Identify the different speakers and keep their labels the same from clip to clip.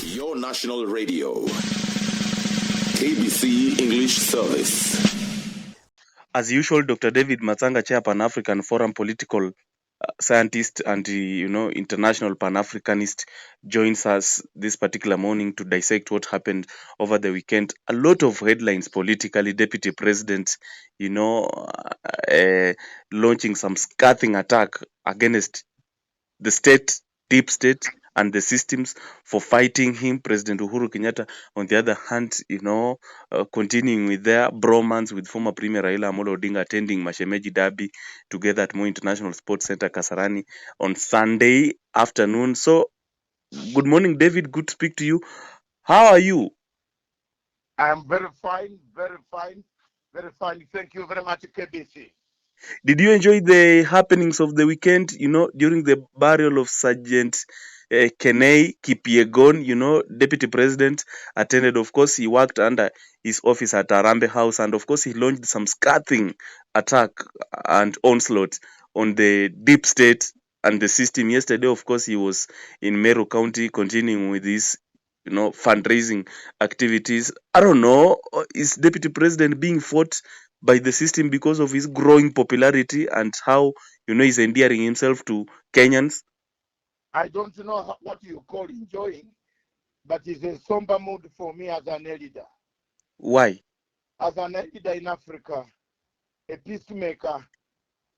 Speaker 1: Your national radio, KBC English Service.
Speaker 2: As usual, Dr. David Matsanga, Chair Pan-African Forum political scientist and international Pan-Africanist, joins us this particular morning to dissect what happened over the weekend. A lot of headlines politically. Deputy President, launching some scathing attack against the state, deep state, and the systems for fighting him. President Uhuru Kenyatta, on the other hand, continuing with their bromance with former Premier Raila Amolo Odinga, attending Mashemeji Derby together at Moi International Sports Center, Kasarani, on Sunday afternoon. So, good morning, David. Good to speak to you. How are you?
Speaker 3: I'm very fine, very fine, very fine. Thank you very much, KBC.
Speaker 2: Did you enjoy the happenings of the weekend, during the burial of Sergeant Kenei Kipyegon, Deputy President attended? Of course, he worked under his office at Arambe House, and of course, he launched some scathing attack and onslaught on the deep state and the system. Yesterday, of course, he was in Meru County continuing with his fundraising activities. I don't know, is Deputy President being fought by the system because of his growing popularity and how he's endearing himself to Kenyans?
Speaker 3: I don't know what you call enjoying, but it's a somber mood for me as an leader.
Speaker 2: Why?
Speaker 3: As an leader in Africa, a peacemaker,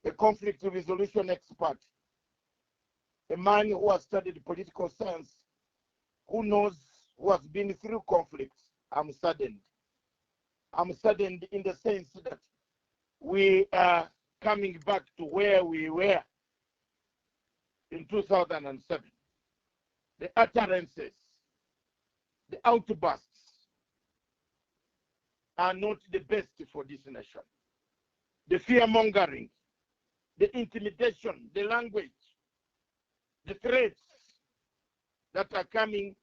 Speaker 3: a conflict resolution expert, a man who has studied political science, who has been through conflicts, I'm saddened. I'm saddened in the sense that we are coming back to where we were in 2007. The utterances, the outbursts are not the best for this nation. The fear-mongering, the intimidation, the language, the threats that are coming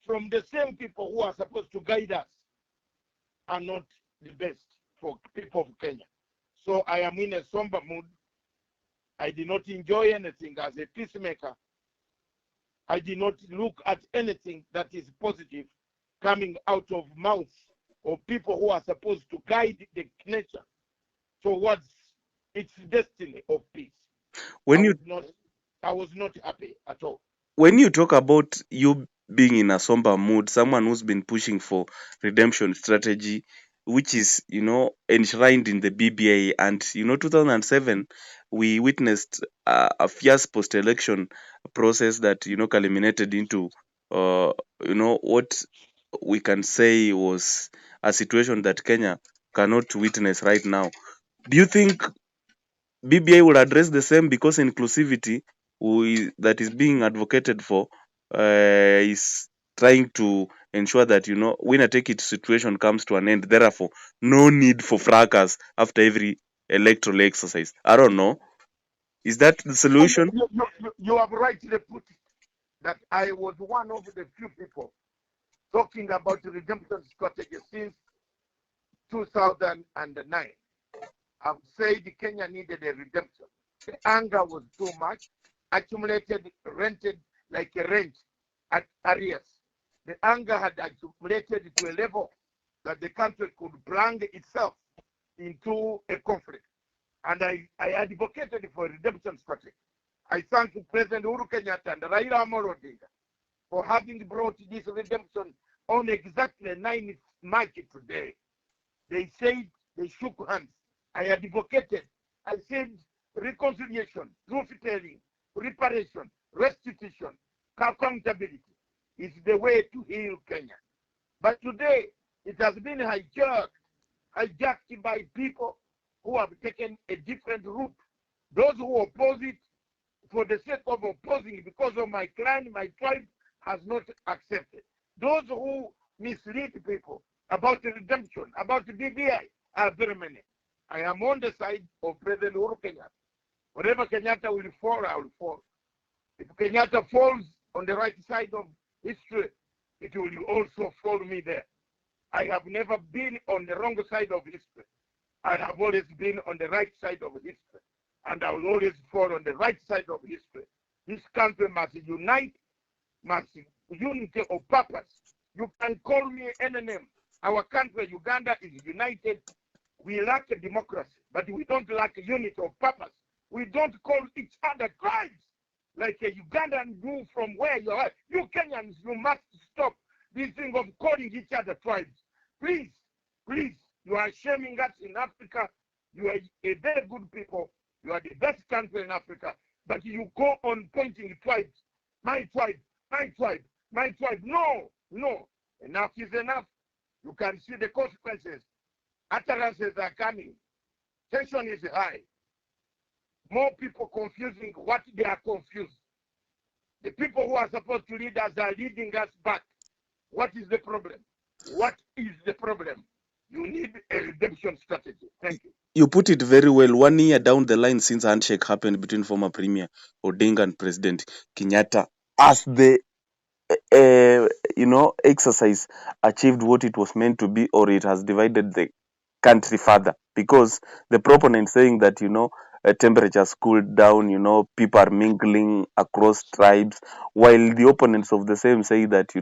Speaker 3: from the same people who are supposed to guide us are not the best for people of Kenya. So I am in a somber mood. I did not enjoy anything as a peacemaker. I did not look at anything that is positive coming out of mouths of people who are supposed to guide the nation towards its destiny of peace. I was not happy at all.
Speaker 2: When you talk about you being in a somber mood, someone who's been pushing for redemption strategy, which is, enshrined in the BBI, and, 2007, we witnessed a fierce post-election process that, culminated into, what we can say was a situation that Kenya cannot witness right now. Do you think BBI will address the same, because inclusivity that is being advocated for is trying to ensure that, winner take it situation comes to an end. Therefore, no need for fracas after every electoral exercise. I don't know. Is that the solution?
Speaker 3: You have rightly put it, that I was one of the few people talking about the redemption strategy since 2009. I've said Kenya needed a redemption. The anger was too much, accumulated, rented like a rent at arrears. The anger had accumulated to a level that the country could plunge itself into a conflict. And I advocated for a redemption strategy. I thank President Uhuru Kenyatta and Raila Amolo Odinga for having brought this redemption on exactly 9th March today. They said, they shook hands. I advocated. I said reconciliation, truth-telling, reparation, restitution, accountability is the way to heal Kenya. But today, it has been hijacked by people who have taken a different route. Those who oppose it for the sake of opposing because of my clan, my tribe, has not accepted. Those who mislead people about the redemption, about the BBI, are very many. I am on the side of President Uhuru Kenyatta. Wherever Kenyatta will fall, I will fall. If Kenyatta falls on the right side of history, it will also follow me there. I have never been on the wrong side of history. I have always been on the right side of history. And I will always fall on the right side of history. This country must unite, must unity of purpose. You can call me any name. Our country, Uganda, is united. We lack a democracy, but we don't lack a unity of purpose. We don't call each other tribes like a Ugandan do from where you are. You Kenyans, you must stop this thing of calling each other tribes. Please, please, you are shaming us in Africa. You are a very good people. You are the best country in Africa. But you go on pointing tribes. My tribe, my tribe, my tribe. No, no. Enough is enough. You can see the consequences. Utterances are coming. Tension is high. More people confusing what they are confused. The people who are supposed to lead us are leading us back. What is the problem? What is the problem? You need a redemption strategy. Thank you.
Speaker 2: You put it very well. 1 year down the line since handshake happened between former Premier Odinga and President Kenyatta, as the exercise achieved what it was meant to be, or it has divided the country further, because the proponents saying that temperatures cooled down, people are mingling across tribes, while the opponents of the same say that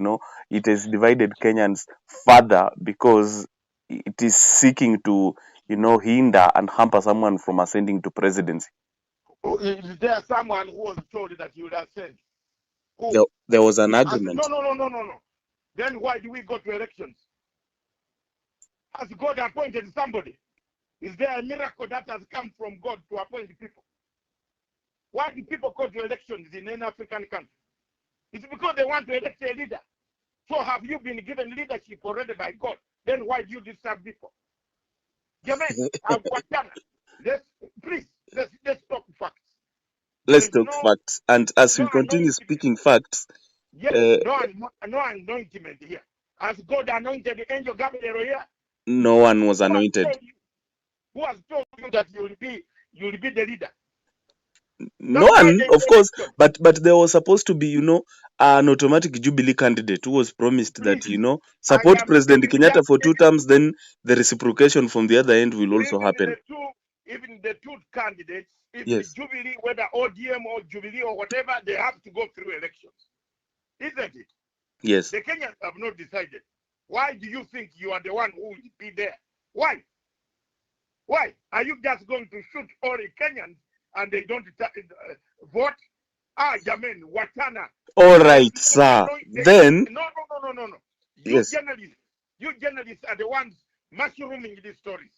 Speaker 2: it has divided Kenyans further because it is seeking to hinder and hamper someone from ascending to presidency.
Speaker 3: Is there someone who was told that you would ascend? Who?
Speaker 2: There was an agreement.
Speaker 3: No. Then why do we go to elections? Has God appointed somebody? Is there a miracle that has come from God to appoint people? Why do people go to elections in an African country? It's because they want to elect a leader. So have you been given leadership already by God? Then why do you disturb people? Let's talk facts.
Speaker 2: Let's talk facts. And as we continue speaking facts,
Speaker 3: yes, no anointment here. Has God anointed the angel Gabriel here?
Speaker 2: No one was anointed.
Speaker 3: Who has told you that you'll be the leader?
Speaker 2: No one, of course, but there was supposed to be, an automatic Jubilee candidate who was promised that, support President Kenyatta for 2 terms, then the reciprocation from the other end will also happen.
Speaker 3: Even the two candidates,
Speaker 2: yes.
Speaker 3: Jubilee, whether ODM or Jubilee or whatever, they have to go through elections. Isn't it?
Speaker 2: Yes.
Speaker 3: The Kenyans have not decided. Why do you think you are the one who will be there? Why? Why? Are you just going to shoot all the Kenyans and they don't vote? Jamen, Watana.
Speaker 2: All right, sir. Then.
Speaker 3: No.
Speaker 2: Yes.
Speaker 3: You journalists are the ones mushrooming these stories.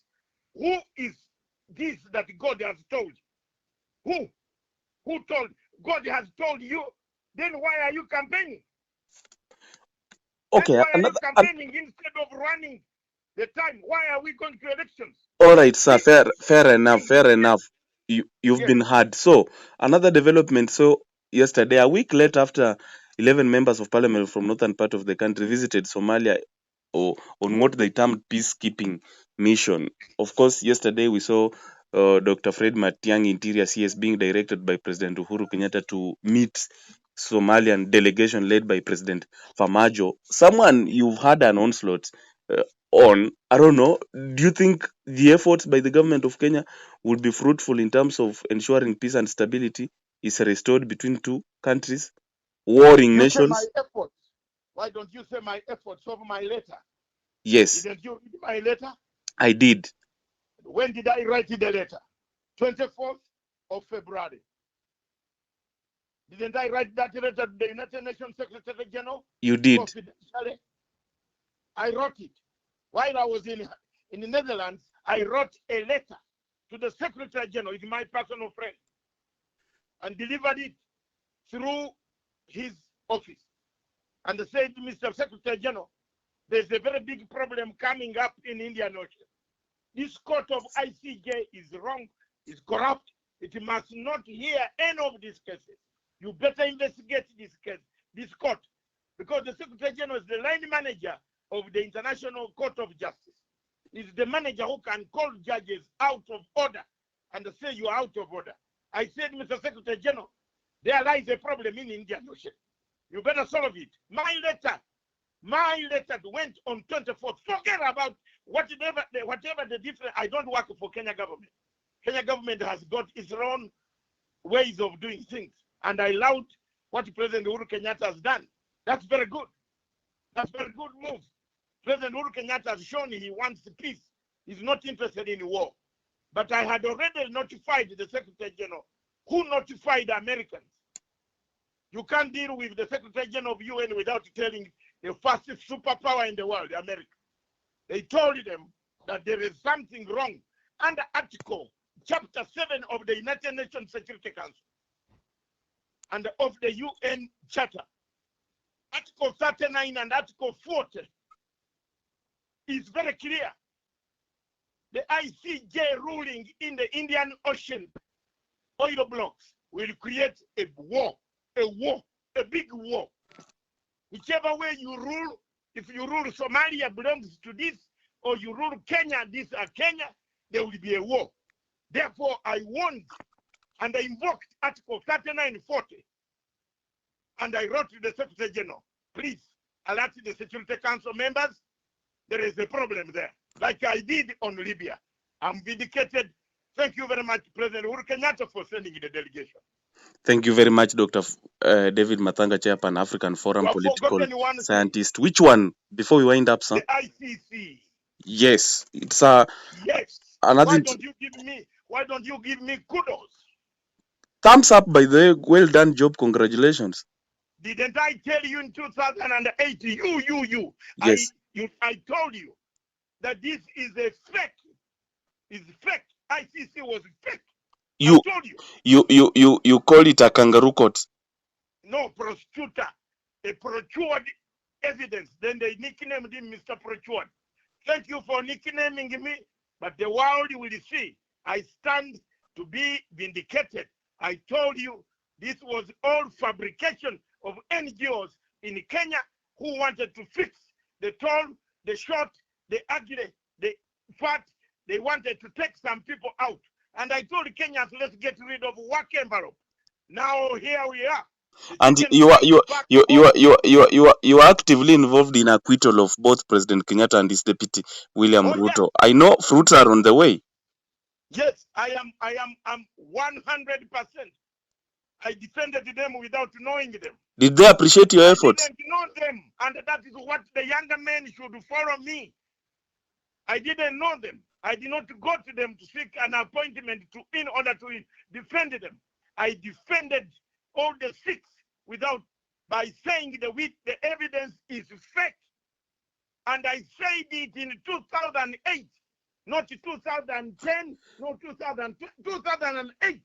Speaker 3: Who is this that God has told? Who told? God has told you. Then why are you campaigning?
Speaker 2: Okay.
Speaker 3: Then why are you campaigning instead of running the time? Why are we going to elections?
Speaker 2: All right, sir. Fair enough. You've been heard. So another development. So yesterday, a week late after 11 members of parliament from northern part of the country visited Somalia on what they termed peacekeeping mission. Of course, yesterday we saw Dr. Fred Matiang'i, Interior CS, being directed by President Uhuru Kenyatta to meet Somalian delegation led by President Farmajo. Someone you've had an onslaught on. I don't know. Do you think the efforts by the government of Kenya would be fruitful in terms of ensuring peace and stability is restored between 2 countries, warring nations?
Speaker 3: My efforts. Why don't you say my efforts over my letter?
Speaker 2: Yes.
Speaker 3: Didn't you read my letter?
Speaker 2: I did.
Speaker 3: When did I write the letter? 24th of February. Didn't I write that letter to the United Nations Secretary General?
Speaker 2: You did.
Speaker 3: Confidentially. I wrote it. While I was in the Netherlands, I wrote a letter to the Secretary General, he's my personal friend, and delivered it through his office. And said, Mr. Secretary General, there's a very big problem coming up in Indian Ocean. This court of ICJ is wrong, is corrupt. It must not hear any of these cases. You better investigate this case, this court, because the Secretary General is the line manager of the International Court of Justice. Is the manager who can call judges out of order and say you are out of order. I said, Mr. Secretary General, there lies a problem in Indian Ocean. You better solve it. My letter went on 24th. Forget about whatever the difference. I don't work for Kenya government. Kenya government has got its own ways of doing things. And I allowed what President Uhuru Kenyatta has done. That's very good. That's very good move. President Uhuru Kenyatta has shown he wants peace. He's not interested in war. But I had already notified the Secretary General, who notified the Americans. You can't deal with the Secretary General of UN without telling the fastest superpower in the world, America. They told them that there is something wrong under Article Chapter 7 of the United Nations Security Council and of the UN Charter. Article 39 and Article 40 is very clear. The ICJ ruling in the Indian Ocean oil blocks will create a big war. Whichever way you rule, if you rule Somalia belongs to this, or you rule Kenya, this are Kenya, there will be a war. Therefore, I warned and I invoked Article 3940. And I wrote to the Secretary General, please alert the Security Council members, there is a problem there, like I did on Libya. I'm vindicated. Thank you very much, President Uhuru Kenyatta, for sending the delegation.
Speaker 2: Thank you very much, Dr. David Matsanga, Chairman, African Forum
Speaker 3: You have
Speaker 2: political
Speaker 3: forgotten one thing,
Speaker 2: scientist. Which one? Before we wind up, sir?
Speaker 3: the ICC.
Speaker 2: Yes, it's
Speaker 3: Yes.
Speaker 2: another
Speaker 3: Why don't you give me kudos?
Speaker 2: thumbs up, by the way. Well done job. Congratulations.
Speaker 3: Didn't I tell you in 2008,
Speaker 2: Yes.
Speaker 3: I told you that this is a fake. It's fake. ICC was fake.
Speaker 2: You
Speaker 3: I told you.
Speaker 2: you call it a kangaroo court.
Speaker 3: No, prosecutor. A procured evidence. Then they nicknamed him Mr. Procured. Thank you for nicknaming me, but the world will see. I stand to be vindicated. I told you this was all fabrication of NGOs in Kenya who wanted to fix the tall, the short, the ugly, the fat. They wanted to take some people out. And I told Kenyans, let's get rid of work envelope. Now here we are.
Speaker 2: And you are actively involved in acquittal of both President Kenyatta and his deputy William Ruto.
Speaker 3: Yeah.
Speaker 2: I know fruits are on the way.
Speaker 3: Yes, I'm 100%. I defended them without knowing them.
Speaker 2: Did they appreciate your efforts?
Speaker 3: I didn't know them, and that is what the younger men should follow me. I didn't know them. I did not go to them to seek an appointment in order to defend them. I defended all the six by saying the evidence is fake. And I said it in 2008, not 2010, no 2008.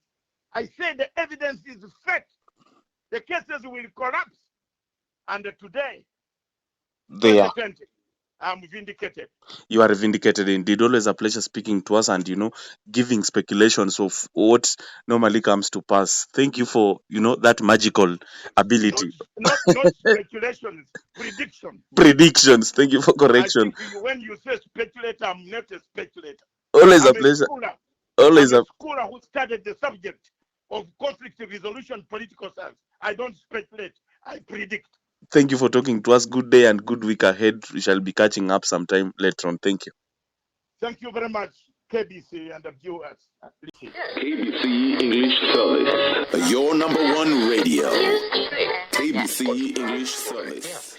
Speaker 3: I said the evidence is fake. The cases will collapse. And today,
Speaker 2: They are.
Speaker 3: I'm vindicated.
Speaker 2: You are vindicated indeed. Always a pleasure speaking to us and, giving speculations of what normally comes to pass. Thank you for, that magical ability.
Speaker 3: Not speculations, predictions.
Speaker 2: Predictions. Thank you for correction.
Speaker 3: I think when you say speculator, I'm not a speculator.
Speaker 2: Always a pleasure.
Speaker 3: I'm a scholar who studied the subject of conflict resolution, political science. I don't speculate. I predict.
Speaker 2: Thank you for talking to us. Good day and good week ahead. We shall be catching up sometime later on. Thank you.
Speaker 3: Thank you very much, KBC and the viewers.
Speaker 1: KBC English Service. Your number one radio. KBC English Service.